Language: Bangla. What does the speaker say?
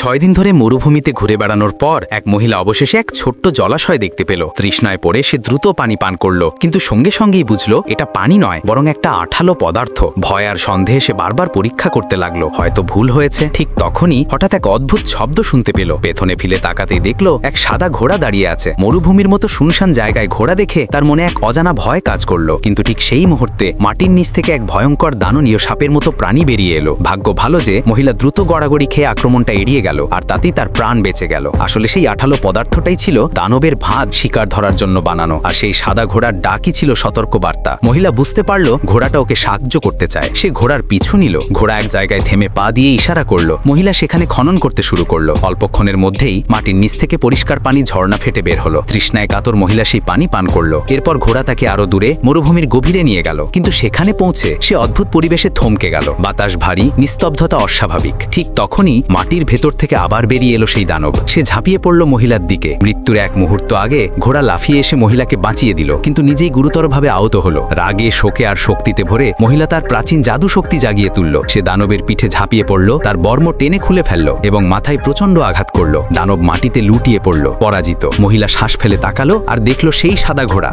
6 দিন ধরে মরুভূমিতে ঘুরে বেড়ানোর পর এক মহিলা অবশেষে এক ছোট্ট জলাশয় দেখতে পেল। তৃষ্ণায় পড়ে সে দ্রুত পানি পান করলো, কিন্তু সঙ্গে সঙ্গেই বুঝলো এটা পানি নয়, বরং একটা আঠালো পদার্থ। ভয় আর সন্দেহে সে বারবার পরীক্ষা করতে লাগলো, হয়তো ভুল হয়েছে। ঠিক তখনই হঠাৎ এক অদ্ভুত শব্দ শুনতে পেল। পেছনে ফিরে তাকাতেই দেখলো এক সাদা ঘোড়া দাঁড়িয়ে আছে। মরুভূমির মতো শুনশান জায়গায় ঘোড়া দেখে তার মনে এক অজানা ভয় কাজ করলো। কিন্তু ঠিক সেই মুহূর্তে মাটির নিচ থেকে এক ভয়ঙ্কর দাননীয় সাপের মতো প্রাণী বেরিয়ে এলো। ভাগ্য ভালো যে মহিলা দ্রুত গড়াগড়ি খেয়ে আক্রমণটা এড়িয়ে গেল, আর তাতেই তার প্রাণ বেঁচে গেল। আসলে সেই আঠালো পদার্থটাই ছিল দানবের ভাত শিকার ধরার জন্য বানানো, আর সেই সাদা ঘোড়ার ডাকই ছিল সতর্ক বার্তা। মহিলা বুঝতে পারলো ঘোড়াটা ওকে সাহায্য করতে চায়। সে ঘোড়ার পিছু নিল। ঘোড়া এক জায়গায় থেমে পা দিয়ে ইশারা করলো। মহিলা সেখানে খনন করতে শুরু করলো। অল্পক্ষণের মধ্যেই মাটির নিচ থেকে পরিষ্কার পানি ঝর্ণা ফেটে বের হলো। তৃষ্ণায় কাতর মহিলা সেই পানি পান করলো। এরপর ঘোড়া তাকে আরো দূরে মরুভূমির গভীরে নিয়ে গেল। কিন্তু সেখানে পৌঁছে সে অদ্ভুত পরিবেশে থমকে গেল। বাতাস ভারী, নিস্তব্ধতা অস্বাভাবিক। ঠিক তখনই মাটির ভেতর থেকে আবার বেরিয়ে এলো সেই দানব। সে ঝাঁপিয়ে পড়ল মহিলার দিকে। মৃত্যুর এক মুহূর্ত আগে ঘোড়া লাফিয়ে এসে মহিলাকে বাঁচিয়ে দিল, কিন্তু নিজেই গুরুতরভাবে আহত হলো। রাগে, শোকে আর শক্তিতে ভরে মহিলা তার প্রাচীন জাদু শক্তি জাগিয়ে তুলল। সে দানবের পিঠে ঝাঁপিয়ে পড়ল, তার বর্ম টেনে খুলে ফেলল এবং মাথায় প্রচণ্ড আঘাত করল। দানব মাটিতে লুটিয়ে পড়ল, পরাজিত। মহিলা শ্বাস ফেলে তাকালো আর দেখল সেই সাদা ঘোড়া।